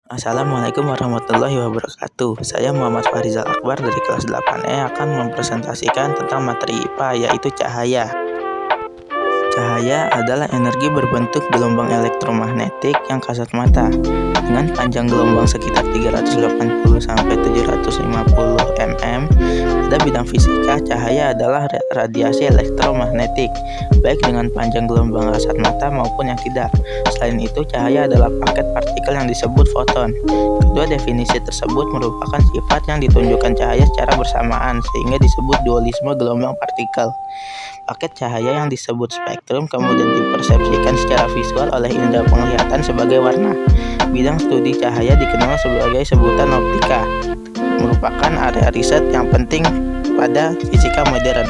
Assalamualaikum warahmatullahi wabarakatuh. Saya Muhammad Farizal Akbar dari kelas 8E akan mempresentasikan tentang materi IPA, yaitu cahaya. Cahaya adalah energi berbentuk gelombang elektromagnetik yang kasat mata dengan panjang gelombang sekitar 380 sampai 750 mm. Pada bidang fisika, cahaya adalah radiasi elektromagnetik, baik dengan panjang gelombang kasat mata maupun yang tidak. Selain itu, cahaya adalah paket partikel yang disebut foton. Kedua definisi tersebut merupakan sifat yang ditunjukkan cahaya secara bersamaan, sehingga disebut dualisme gelombang partikel. Paket cahaya yang disebut spektrum kemudian dipersepsikan secara visual oleh indera penglihatan sebagai warna. Bidang studi cahaya dikenal sebagai sebutan optika, merupakan area riset yang penting pada fisika modern.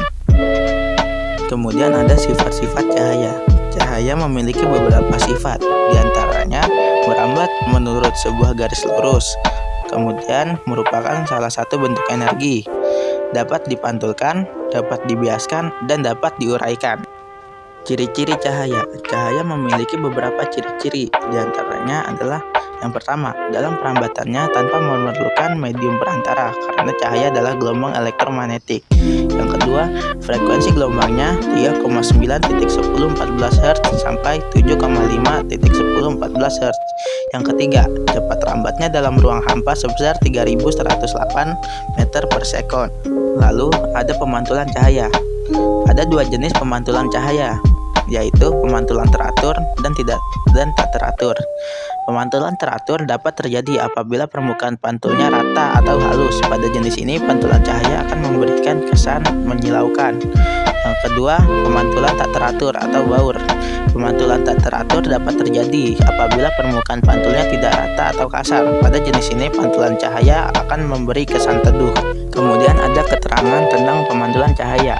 Kemudian ada sifat-sifat cahaya. Cahaya memiliki beberapa sifat, diantaranya merambat menurut sebuah garis lurus, kemudian merupakan salah satu bentuk energi, dapat dipantulkan, dapat dibiaskan, dan dapat diuraikan. Ciri-ciri cahaya. Cahaya memiliki beberapa ciri-ciri, diantaranya adalah yang pertama, dalam perambatannya tanpa memerlukan medium perantara karena cahaya adalah gelombang elektromagnetik. Yang kedua, frekuensi gelombangnya 3,9.1014 Hz sampai 7,5.1014 Hz. Yang ketiga, cepat rambatnya dalam ruang hampa sebesar 3108 meter per sekon. Lalu ada pemantulan cahaya. Ada dua jenis pemantulan cahaya, yaitu pemantulan teratur dan tak teratur. Pemantulan teratur dapat terjadi apabila permukaan pantulnya rata atau halus. Pada jenis ini, pantulan cahaya akan memberikan kesan menyilaukan. Yang kedua, pemantulan tak teratur atau baur. Pemantulan tak teratur dapat terjadi apabila permukaan pantulnya tidak rata atau kasar. Pada jenis ini, pantulan cahaya akan memberi kesan teduh. Kemudian ada keterangan tentang pemantulan cahaya,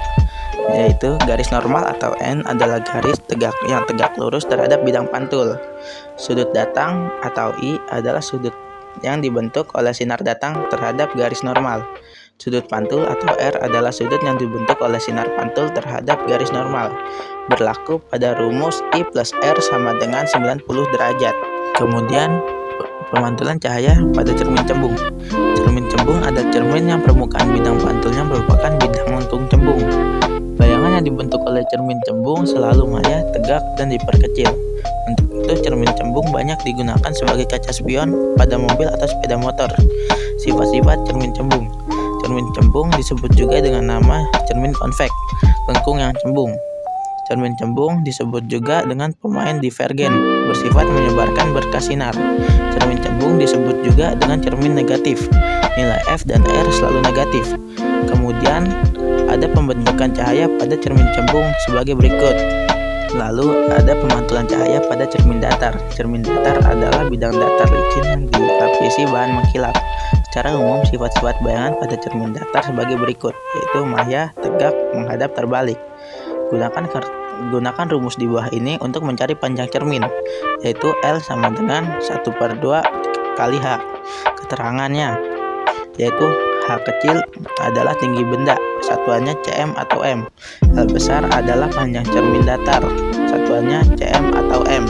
yaitu garis normal atau N adalah garis yang tegak lurus terhadap bidang pantul. Sudut datang atau I adalah sudut yang dibentuk oleh sinar datang terhadap garis normal. Sudut pantul atau R adalah sudut yang dibentuk oleh sinar pantul terhadap garis normal. Berlaku pada rumus I plus R sama dengan 90 derajat. Kemudian pemantulan cahaya pada cermin cembung. Cermin cembung adalah cermin yang permukaan bidang pantulnya merupakan bidang untung cembung. Bayangan yang dibentuk oleh cermin cembung selalu maya, tegak, dan diperkecil. Untuk itu, cermin cembung banyak digunakan sebagai kaca spion pada mobil atau sepeda motor. Sifat-sifat cermin cembung. Cermin cembung disebut juga dengan nama cermin konveks, lengkung yang cembung. Cermin cembung disebut juga dengan pemain divergen, bersifat menyebarkan berkas sinar. Cermin cembung disebut juga dengan cermin negatif, nilai F dan R selalu negatif. Kemudian ada pembentukan cahaya pada cermin cembung sebagai berikut. Lalu ada pemantulan cahaya pada cermin datar. Cermin datar adalah bidang datar licin yang dilapisi bahan mengkilap. Secara umum, sifat-sifat bayangan pada cermin datar sebagai berikut, yaitu maya, tegak, menghadap, terbalik. Gunakan rumus di bawah ini untuk mencari panjang cermin, yaitu L sama dengan 1/2 kali H. Keterangannya, yaitu H kecil adalah tinggi benda, satuannya cm atau m. L besar adalah panjang cermin datar, satuannya cm atau m.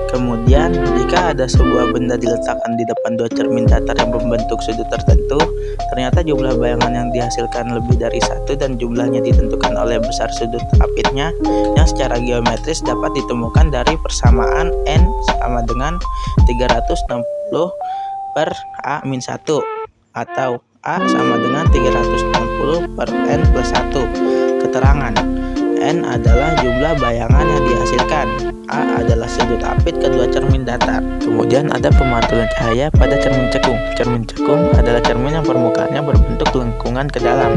Kemudian, jika ada sebuah benda diletakkan di depan dua cermin datar yang membentuk sudut tertentu, ternyata jumlah bayangan yang dihasilkan lebih dari satu dan jumlahnya ditentukan oleh besar sudut apitnya, yang secara geometris dapat ditemukan dari persamaan N sama dengan 360 per A-1 atau A sama dengan 360 per N plus 1. Keterangan, N adalah jumlah bayangan yang dihasilkan, A adalah sudut apit kedua cermin datar. Kemudian ada pemantulan cahaya pada cermin cekung. Cermin cekung adalah cermin yang permukaannya berbentuk lengkungan ke dalam.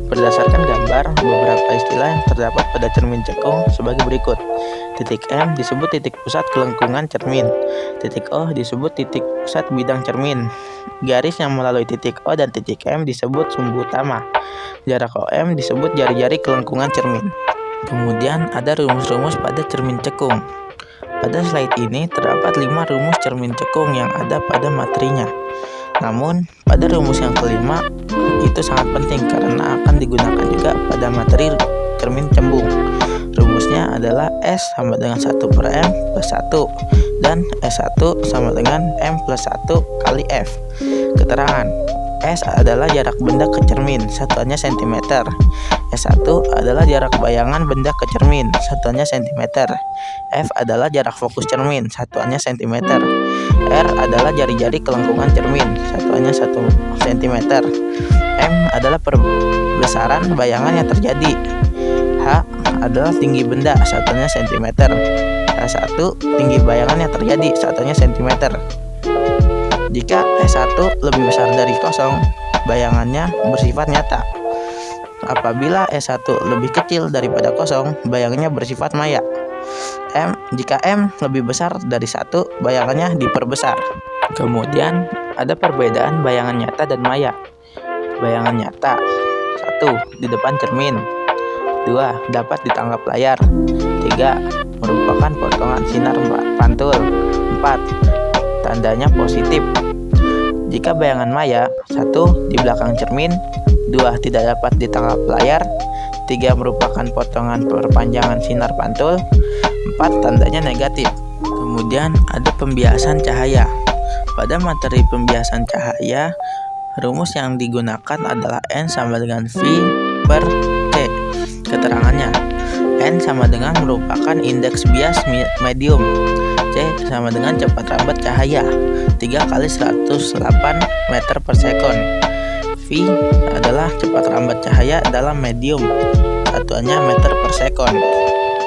Berdasarkan gambar, beberapa istilah yang terdapat pada cermin cekung sebagai berikut. Titik M disebut titik pusat kelengkungan cermin. Titik O disebut titik pusat bidang cermin. Garis yang melalui titik O dan titik M disebut sumbu utama. Jarak OM disebut jari-jari kelengkungan cermin. Kemudian ada rumus-rumus pada cermin cekung. Pada slide ini terdapat 5 rumus cermin cekung yang ada pada materinya. Namun, pada rumus yang kelima itu sangat penting karena akan digunakan juga pada materi cermin cembung. Rumusnya adalah S sama dengan 1/M plus 1. dan S1 sama dengan M plus 1 kali F. Keterangan: S adalah jarak benda ke cermin, satuannya cm. S1 adalah jarak bayangan benda ke cermin, satuannya cm. F adalah jarak fokus cermin, satuannya cm. R adalah jari-jari kelengkungan cermin, satuannya 1 cm. M adalah perbesaran bayangan yang terjadi. H adalah tinggi benda, satuannya cm. S1 tinggi bayangan yang terjadi, satuannya cm. Jika S1 lebih besar dari kosong, bayangannya bersifat nyata. Apabila S1 lebih kecil daripada kosong, bayangannya bersifat maya. Jika M lebih besar dari 1, bayangannya diperbesar. Kemudian ada perbedaan bayangan nyata dan maya. Bayangan nyata: 1. Di depan cermin. 2. Dapat ditangkap layar. 3. Merupakan potongan sinar pantul. 4. Tandanya positif. Jika bayangan maya: 1. Di belakang cermin. 2. Tidak dapat ditangkap layar. 3. Merupakan potongan perpanjangan sinar pantul. 4. Tandanya negatif. Kemudian ada pembiasan cahaya. Pada materi pembiasan cahaya, rumus yang digunakan adalah N sama dengan V per T. Keterangannya: N sama dengan merupakan indeks bias medium. C sama dengan cepat rambat cahaya 3 kali 108 meter per sekon. V adalah cepat rambat cahaya dalam medium, satuannya meter per sekon.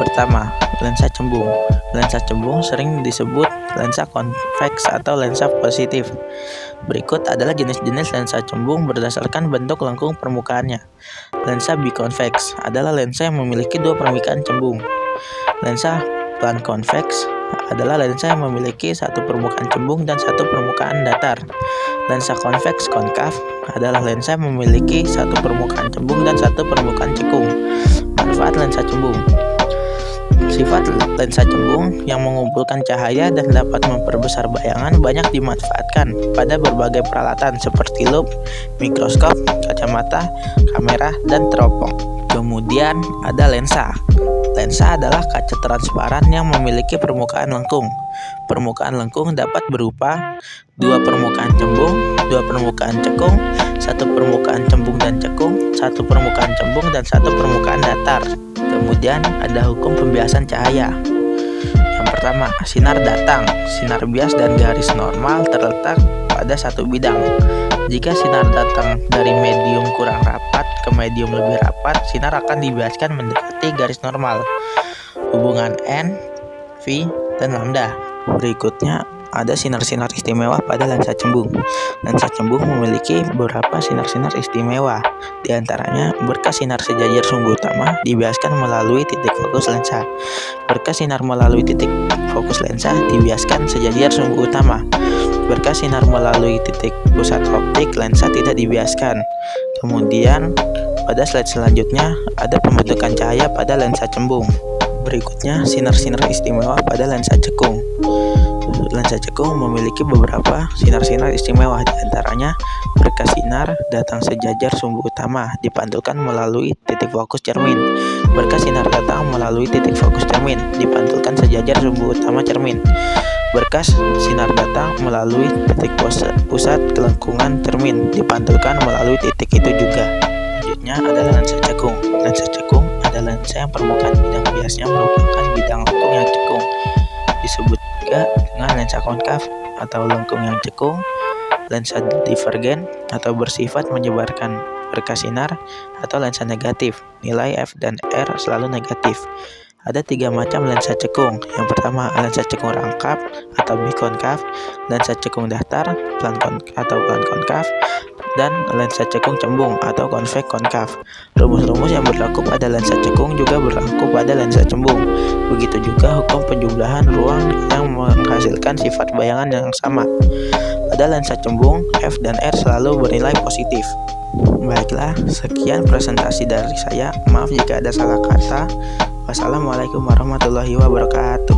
Pertama, lensa cembung. Lensa cembung sering disebut lensa konveks atau lensa positif. Berikut adalah jenis-jenis lensa cembung berdasarkan bentuk lengkung permukaannya. Lensa bikonveks adalah lensa yang memiliki 2 permukaan cembung. Lensa plan konveks adalah lensa yang memiliki 1 permukaan cembung dan 1 permukaan datar. Lensa konveks konkav adalah lensa yang memiliki 1 permukaan cembung dan 1 permukaan cekung. Manfaat lensa cembung: sifat lensa cembung yang mengumpulkan cahaya dan dapat memperbesar bayangan banyak dimanfaatkan pada berbagai peralatan seperti lup, mikroskop, kacamata, kamera, dan teropong. Kemudian ada lensa. Lensa adalah kaca transparan yang memiliki permukaan lengkung. Permukaan lengkung dapat berupa 2 permukaan cembung, 2 permukaan cekung, 1 permukaan cembung dan cekung, 1 permukaan cembung, dan 1 permukaan datar. Kemudian ada hukum pembiasan cahaya. Yang pertama, sinar datang. Sinar bias dan garis normal terletak pada satu bidang. Jika sinar datang dari medium kurang rapat ke medium lebih rapat, sinar akan dibiaskan mendekati garis normal. Hubungan N, V, dan lambda. Berikutnya ada sinar-sinar istimewa pada lensa cembung. Lensa cembung memiliki beberapa sinar-sinar istimewa. Di antaranya, berkas sinar sejajar sumbu utama dibiaskan melalui titik fokus lensa. Berkas sinar melalui titik fokus lensa dibiaskan sejajar sumbu utama. Berkas sinar melalui titik pusat optik lensa tidak dibiaskan. Kemudian, pada slide selanjutnya ada pembentukan cahaya pada lensa cembung. Berikutnya, sinar-sinar istimewa pada lensa cekung. Lensa cekung memiliki beberapa sinar-sinar istimewa, di antaranya berkas sinar datang sejajar sumbu utama dipantulkan melalui titik fokus cermin. Berkas sinar datang melalui titik fokus cermin dipantulkan sejajar sumbu utama cermin. Berkas sinar datang melalui titik pusat kelengkungan cermin dipantulkan melalui titik itu juga. Selanjutnya adalah lensa cekung. Lensa cekung adalah lensa yang permukaan bidang biasnya merupakan bidang lengkung yang cekung. Disebut juga dengan lensa konkav atau lengkung yang cekung, lensa divergen atau bersifat menyebarkan berkas sinar, atau lensa negatif. Nilai F dan R selalu negatif. Ada 3 macam lensa cekung. Yang pertama, lensa cekung rangkap atau bikonkav, lensa cekung datar plan konkav, dan lensa cekung cembung atau konveks konkav. Rumus-rumus yang berlaku pada lensa cekung juga berlaku pada lensa cembung. Begitu juga hukum penjumlahan ruang yang menghasilkan sifat bayangan yang sama. Pada lensa cembung, F dan R selalu bernilai positif. Baiklah, sekian presentasi dari saya. Maaf jika ada salah kata. Wassalamualaikum warahmatullahi wabarakatuh.